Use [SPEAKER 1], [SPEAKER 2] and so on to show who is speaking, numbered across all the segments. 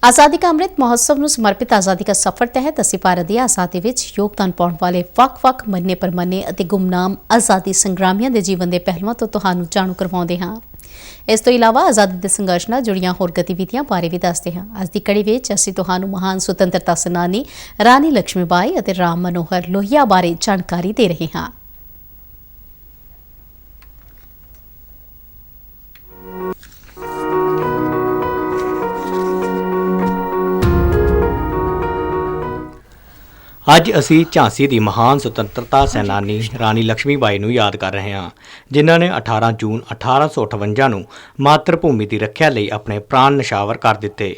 [SPEAKER 1] आज़ादी का अमृत महोत्सव ਨੂੰ ਸਮਰਪਿਤ ਆਜ਼ਾਦੀ का सफर तहत ਅਸੀਂ ਭਾਰਤ ਦੀ ਆਜ਼ਾਦੀ ਵਿੱਚ ਯੋਗਦਾਨ ਪਾਉਣ ਵਾਲੇ ਵੱਖ-ਵੱਖ ਮੰਨੇ ਪਰਮੰਨੇ ਅਤੇ ਗੁੰਮਨਾਮ ਆਜ਼ਾਦੀ ਸੰਗਰਾਮੀਆਂ ਦੇ ਜੀਵਨ ਦੇ ਪਹਿਲੂਆਂ ਤੋਂ ਤੁਹਾਨੂੰ ਜਾਣੂ ਕਰਵਾਉਂਦੇ ਹਾਂ। ਇਸ ਤੋਂ ਇਲਾਵਾ ਆਜ਼ਾਦੀ ਦੇ ਸੰਘਰਸ਼ ਨਾਲ ਜੁੜੀਆਂ ਹੋਰ ਗਤੀਵਿਧੀਆਂ ਬਾਰੇ ਵੀ ਦੱਸਦੇ ਹਾਂ। ਅੱਜ ਦੀ ਕੜੀ ਵਿੱਚ ਅਸੀਂ ਤੁਹਾਨੂੰ ਮਹਾਨ ਸੁਤੰਤਰਤਾ ਸੈਨਾਨੀ ਰਾਣੀ ਲక్ష్ਮੀ ਬਾਈ ਅਤੇ ਰਾਮ ਮਨੋਹਰ ਲੋਹੀਆ ਬਾਰੇ ਜਾਣਕਾਰੀ ਦੇ ਰਹੇ ਹਾਂ।
[SPEAKER 2] ਅੱਜ ਅਸੀਂ ਝਾਂਸੀ ਦੀ ਮਹਾਨ ਸੁਤੰਤਰਤਾ ਸੈਨਾਨੀ ਰਾਣੀ ਲక్ష్ਮੀ ਬਾਈ ਨੂੰ ਯਾਦ ਕਰ ਰਹੇ ਹਾਂ, ਜਿਨ੍ਹਾਂ ਨੇ 18 ਜੂਨ 1858 ਨੂੰ ਮਾਤਰ ਭੂਮੀ ਦੀ ਰੱਖਿਆ ਲਈ ਆਪਣੇ ਪ੍ਰਾਣ ਨਿਸ਼ਾਵਰ ਕਰ ਦਿੱਤੇ।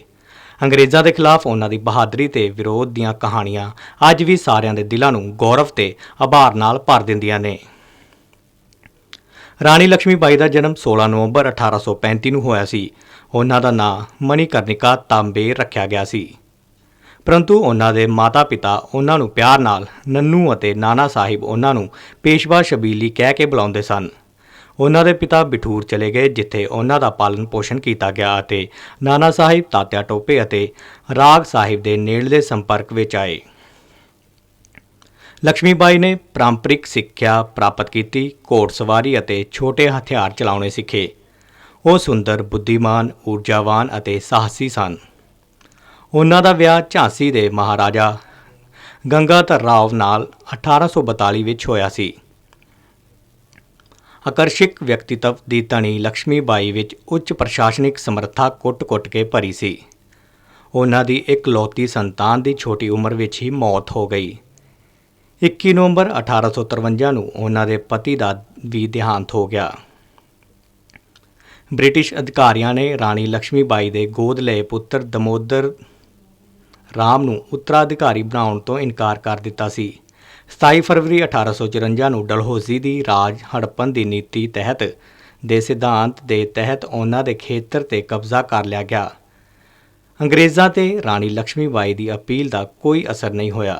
[SPEAKER 2] ਅੰਗਰੇਜ਼ਾਂ ਦੇ ਖਿਲਾਫ ਉਹਨਾਂ ਦੀ ਬਹਾਦਰੀ ਤੇ ਵਿਰੋਧ ਦੀਆਂ ਕਹਾਣੀਆਂ ਅੱਜ ਵੀ ਸਾਰਿਆਂ ਦੇ ਦਿਲਾਂ ਨੂੰ ਗੌਰਵ ਤੇ ਆਭਾਰ ਨਾਲ ਭਰ ਦਿੰਦੀਆਂ ਨੇ। ਰਾਣੀ ਲక్ష్ਮੀ ਬਾਈ ਦਾ ਜਨਮ 16 ਨਵੰਬਰ 1835 ਨੂੰ ਹੋਇਆ ਸੀ। ਉਹਨਾਂ ਦਾ ਨਾਂ ਮਣੀਕਰਨਿਕਾ ਤਾਂਬੇ ਰੱਖਿਆ ਗਿਆ ਸੀ, ਪਰੰਤੂ ਉਹਨਾਂ ਦੇ ਮਾਤਾ-ਪਿਤਾ ਉਹਨਾਂ ਨੂੰ ਪਿਆਰ ਨਾਲ ਨੰਨੂ ਅਤੇ ਨਾਨਾ ਸਾਹਿਬ ਉਹਨਾਂ ਨੂੰ ਪੇਸ਼ਵਾ ਸ਼ਬੀਲੀ ਕਹਿ ਕੇ ਬੁਲਾਉਂਦੇ ਸਨ। ਉਹਨਾਂ ਦੇ ਪਿਤਾ ਬਿਠੂਰ ਚਲੇ ਗਏ, ਜਿੱਥੇ ਉਹਨਾਂ ਦਾ ਪਾਲਣ ਪੋਸ਼ਣ ਕੀਤਾ ਗਿਆ ਅਤੇ ਨਾਨਾ ਸਾਹਿਬ ਤਾਤਿਆ ਟੋਪੇ ਅਤੇ ਰਾਗ ਸਾਹਿਬ ਦੇ ਨੇੜਲੇ ਸੰਪਰਕ ਵਿੱਚ ਆਏ। ਲక్ష్ਮੀ ਬਾਈ ਨੇ ਪਾਰੰਪਰਿਕ ਸਿੱਖਿਆ ਪ੍ਰਾਪਤ ਕੀਤੀ, ਘੋੜਸਵਾਰੀ ਅਤੇ ਛੋਟੇ ਹਥਿਆਰ ਚਲਾਉਣੇ ਸਿੱਖੇ। ਉਹ ਸੁੰਦਰ, ਬੁੱਧੀਮਾਨ, ਊਰਜਾਵਾਨ ਅਤੇ ਸਾਹਸੀ ਸਨ। ਉਹਨਾਂ ਦਾ ਵਿਆਹ ਝਾਂਸੀ ਦੇ ਮਹਾਰਾਜਾ ਗੰਗਾਧਰ ਰਾਓ ਨਾਲ 1842 ਵਿੱਚ ਹੋਇਆ ਸੀ। ਆਕਰਸ਼ਕ ਵਿਅਕਤੀਤਵ ਦੀ ਧਨੀ ਲక్ష్ਮੀ ਬਾਈ ਵਿੱਚ ਉੱਚ ਪ੍ਰਸ਼ਾਸਨਿਕ ਸਮਰੱਥਾ ਕੁੱਟ-ਕੁੱਟ ਕੇ ਭਰੀ ਸੀ। ਉਹਨਾਂ ਦੀ ਇਕਲੌਤੀ ਸੰਤਾਨ ਦੀ ਛੋਟੀ ਉਮਰ ਵਿੱਚ ਹੀ ਮੌਤ ਹੋ ਗਈ। 21 ਨਵੰਬਰ 1853 ਨੂੰ ਉਹਨਾਂ ਦੇ ਪਤੀ ਦਾ ਵੀ ਦੇਹਾਂਤ ਹੋ ਗਿਆ। ਬ੍ਰਿਟਿਸ਼ ਅਧਿਕਾਰੀਆਂ ਨੇ ਰਾਣੀ ਲక్ష్ਮੀ ਬਾਈ ਦੇ ਗੋਦ ਲਏ ਪੁੱਤਰ ਦਮੋਦਰ ਰਾਮ ਨੂੰ ਉੱਤਰਾਧਿਕਾਰੀ ਬਣਾਉਣ ਤੋਂ ਇਨਕਾਰ ਕਰ ਦਿੱਤਾ ਸੀ। 27 ਫਰਵਰੀ 1854 ਨੂੰ ਡਲਹੌਜ਼ੀ ਦੀ ਰਾਜ ਹੜੱਪਣ ਦੀ ਨੀਤੀ ਤਹਿਤ ਦੇ ਸਿਧਾਂਤ ਦੇ ਤਹਿਤ ਉਹਨਾਂ ਦੇ ਖੇਤਰ 'ਤੇ ਕਬਜ਼ਾ ਕਰ ਲਿਆ ਗਿਆ। ਅੰਗਰੇਜ਼ਾਂ 'ਤੇ ਰਾਣੀ ਲక్ష్ਮੀ ਬਾਈ ਦੀ ਅਪੀਲ ਦਾ ਕੋਈ ਅਸਰ ਨਹੀਂ ਹੋਇਆ।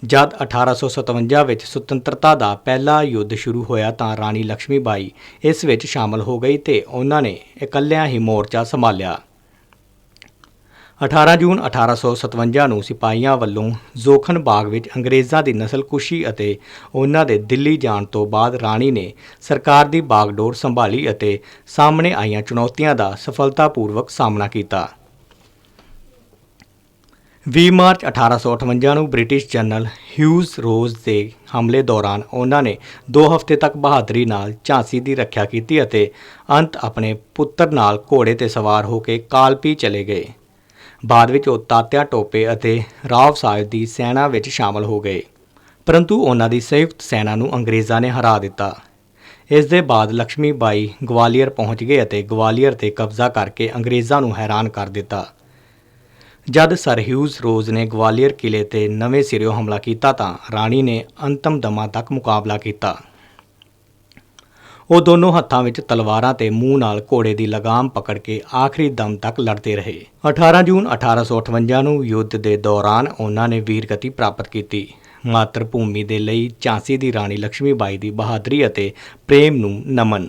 [SPEAKER 2] ਜਦ 1857 ਵਿੱਚ ਸੁਤੰਤਰਤਾ ਦਾ ਪਹਿਲਾ ਯੁੱਧ ਸ਼ੁਰੂ ਹੋਇਆ ਤਾਂ ਰਾਣੀ ਲక్ష్ਮੀ ਬਾਈ ਇਸ ਵਿੱਚ ਸ਼ਾਮਲ ਹੋ ਗਈ ਤੇ ਉਹਨਾਂ ਨੇ ਇਕੱਲਿਆਂ ਹੀ ਮੋਰਚਾ ਸੰਭਾਲਿਆ। 18 ਜੂਨ 1857 ਨੂੰ ਸਿਪਾਹੀਆਂ ਵੱਲੋਂ ਜ਼ੋਖਨ ਬਾਗ ਵਿੱਚ ਅੰਗਰੇਜ਼ਾਂ ਦੀ ਨਸਲਕੁਸ਼ੀ ਅਤੇ ਉਹਨਾਂ ਦੇ ਦਿੱਲੀ ਜਾਣ ਤੋਂ ਬਾਅਦ ਰਾਣੀ ਨੇ ਸਰਕਾਰ ਦੀ ਬਾਗਡੋਰ ਸੰਭਾਲੀ ਅਤੇ ਸਾਹਮਣੇ ਆਈਆਂ ਚੁਣੌਤੀਆਂ ਦਾ ਸਫਲਤਾਪੂਰਵਕ ਸਾਹਮਣਾ ਕੀਤਾ। 20 ਮਾਰਚ 1858 ਨੂੰ ਬ੍ਰਿਟਿਸ਼ ਜਨਰਲ ਹਿਊਜ਼ ਰੋਜ਼ ਦੇ ਹਮਲੇ ਦੌਰਾਨ ਉਹਨਾਂ ਨੇ 2 ਹਫ਼ਤੇ ਤੱਕ ਬਹਾਦਰੀ ਨਾਲ ਝਾਂਸੀ ਦੀ ਰੱਖਿਆ ਕੀਤੀ ਅਤੇ ਅੰਤ ਆਪਣੇ ਪੁੱਤਰ ਨਾਲ ਘੋੜੇ 'ਤੇ ਸਵਾਰ ਹੋ ਕੇ ਕਾਲਪੀ ਚਲੇ ਗਏ। ਬਾਅਦ ਵਿੱਚ ਉਹ ਤਾਤਿਆ ਟੋਪੇ ਅਤੇ ਰਾਵ ਸਾਹਿਬ ਦੀ ਸੈਨਾ ਵਿੱਚ ਸ਼ਾਮਲ ਹੋ ਗਏ, ਪਰੰਤੂ ਉਹਨਾਂ ਦੀ ਸੰਯੁਕਤ ਸੈਨਾ ਨੂੰ ਅੰਗਰੇਜ਼ਾਂ ਨੇ ਹਰਾ ਦਿੱਤਾ। ਇਸ ਦੇ ਬਾਅਦ ਲక్ష్ਮੀ ਬਾਈ ਗਵਾਲੀਅਰ ਪਹੁੰਚ ਗਏ ਅਤੇ ਗਵਾਲੀਅਰ 'ਤੇ ਕਬਜ਼ਾ ਕਰਕੇ ਅੰਗਰੇਜ਼ਾਂ ਨੂੰ ਹੈਰਾਨ ਕਰ ਦਿੱਤਾ। ਜਦ ਸਰ ਹਿਊਜ਼ ਰੋਜ਼ ਨੇ ਗਵਾਲੀਅਰ ਕਿਲੇ 'ਤੇ ਨਵੇਂ ਸਿਰਿਓਂ ਹਮਲਾ ਕੀਤਾ ਤਾਂ ਰਾਣੀ ਨੇ ਅੰਤਮ ਦਮਾਂ ਤੱਕ ਮੁਕਾਬਲਾ ਕੀਤਾ। ਉਹ ਦੋਨੋਂ ਹੱਥਾਂ ਵਿੱਚ ਤਲਵਾਰਾਂ ਤੇ ਮੂੰਹ ਨਾਲ ਘੋੜੇ ਦੀ ਲਗਾਮ ਪਕੜ ਕੇ ਆਖਰੀ ਦਮ ਤੱਕ ਲੜਦੇ ਰਹੇ। 18 ਜੂਨ 1858 ਨੂੰ ਯੁੱਧ ਦੇ ਦੌਰਾਨ ਉਹਨਾਂ ਨੇ ਵੀਰਗਤੀ ਪ੍ਰਾਪਤ ਕੀਤੀ। ਮਾਤਰ ਭੂਮੀ ਦੇ ਲਈ ਝਾਂਸੀ ਦੀ ਰਾਣੀ ਲక్ష్ਮੀ ਬਾਈ ਦੀ ਬਹਾਦਰੀ ਅਤੇ ਪ੍ਰੇਮ ਨੂੰ ਨਮਨ।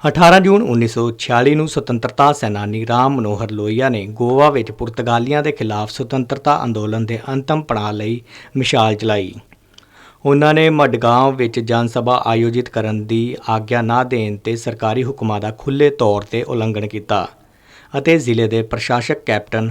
[SPEAKER 2] 18 ਜੂਨ 1946 ਨੂੰ ਸੁਤੰਤਰਤਾ ਸੈਨਾਨੀ ਰਾਮ ਮਨੋਹਰ ਲੋਹੀਆ ਨੇ ਗੋਆ ਵਿੱਚ ਪੁਰਤਗਾਲੀਆਂ ਦੇ ਖਿਲਾਫ ਸੁਤੰਤਰਤਾ ਅੰਦੋਲਨ ਦੇ ਅੰਤਮ ਪੜਾਅ ਲਈ ਮਿਸਾਲ ਚਲਾਈ। ਉਹਨਾਂ ਨੇ ਮਡਗਾਂਵ ਵਿੱਚ ਜਨ ਸਭਾ ਆਯੋਜਿਤ ਕਰਨ ਦੀ ਆਗਿਆ ਨਾ ਦੇਣ 'ਤੇ ਸਰਕਾਰੀ ਹੁਕਮਾਂ ਦਾ ਖੁੱਲ੍ਹੇ ਤੌਰ 'ਤੇ ਉਲੰਘਣ ਕੀਤਾ ਅਤੇ ਜ਼ਿਲ੍ਹੇ ਦੇ ਪ੍ਰਸ਼ਾਸਕ ਕੈਪਟਨ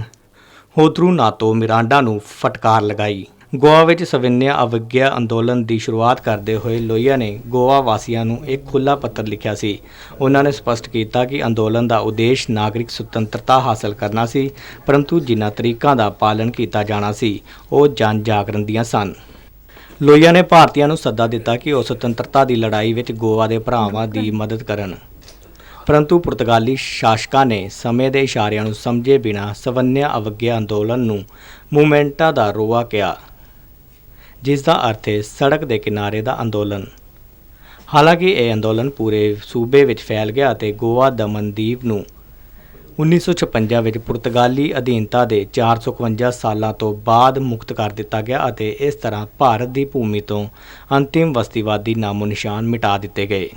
[SPEAKER 2] ਹੋਦਰੂਨਾਤੋ ਮਿਰਾਂਡਾ ਨੂੰ ਫਟਕਾਰ ਲਗਾਈ। ਗੋਆ ਵਿੱਚ ਸਵਿਨਿਆ ਅਵਗਿਆ ਅੰਦੋਲਨ ਦੀ ਸ਼ੁਰੂਆਤ ਕਰਦੇ ਹੋਏ ਲੋਹੀਆ ਨੇ ਗੋਆ ਵਾਸੀਆਂ ਨੂੰ ਇੱਕ ਖੁੱਲ੍ਹਾ ਪੱਤਰ ਲਿਖਿਆ ਸੀ। ਉਹਨਾਂ ਨੇ ਸਪਸ਼ਟ ਕੀਤਾ ਕਿ ਅੰਦੋਲਨ ਦਾ ਉਦੇਸ਼ ਨਾਗਰਿਕ ਸੁਤੰਤਰਤਾ ਹਾਸਲ ਕਰਨਾ ਸੀ, ਪਰੰਤੂ ਜਿਨ੍ਹਾਂ ਤਰੀਕਾਂ ਦਾ ਪਾਲਣ ਕੀਤਾ ਜਾਣਾ ਸੀ ਉਹ ਜਨ ਜਾਗਰਣ ਦੀਆਂ ਸਨ। ਲੋਹੀਆ ਨੇ ਭਾਰਤੀਆਂ ਨੂੰ ਸੱਦਾ ਦਿੱਤਾ ਕਿ ਉਹ ਸੁਤੰਤਰਤਾ ਦੀ ਲੜਾਈ ਵਿੱਚ ਗੋਆ ਦੇ ਭਰਾਵਾਂ ਦੀ ਮਦਦ ਕਰਨ, ਪਰੰਤੂ ਪੁਰਤਗਾਲੀ ਸ਼ਾਸਕਾਂ ਨੇ ਸਮੇਂ ਦੇ ਇਸ਼ਾਰਿਆਂ ਨੂੰ ਸਮਝੇ ਬਿਨਾਂ ਸਵਿਨਿਆ ਅਵਗਿਆ ਅੰਦੋਲਨ ਨੂੰ ਮੂਵਮੈਂਟਾ ਦਾ ਰੋਆ ਕਿਹਾ, ਜਿਸ ਦਾ ਅਰਥ ਹੈ ਸੜਕ ਦੇ ਕਿਨਾਰੇ ਦਾ ਅੰਦੋਲਨ। ਹਾਲਾਂਕਿ ਇਹ ਅੰਦੋਲਨ ਪੂਰੇ ਸੂਬੇ ਵਿੱਚ ਫੈਲ ਗਿਆ ਅਤੇ ਗੋਆ ਦਮਨਦੀਪ ਨੂੰ 1956 ਵਿੱਚ ਪੁਰਤਗਾਲੀ ਅਧੀਨਤਾ ਦੇ 451 ਸਾਲਾਂ ਤੋਂ ਬਾਅਦ ਮੁਕਤ ਕਰ ਦਿੱਤਾ ਗਿਆ ਅਤੇ ਇਸ ਤਰ੍ਹਾਂ ਭਾਰਤ ਦੀ ਭੂਮੀ ਤੋਂ ਅੰਤਿਮ ਬਸਤੀਵਾਦੀ ਨਾਮੋ ਨਿਸ਼ਾਨ ਮਿਟਾ ਦਿੱਤੇ ਗਏ।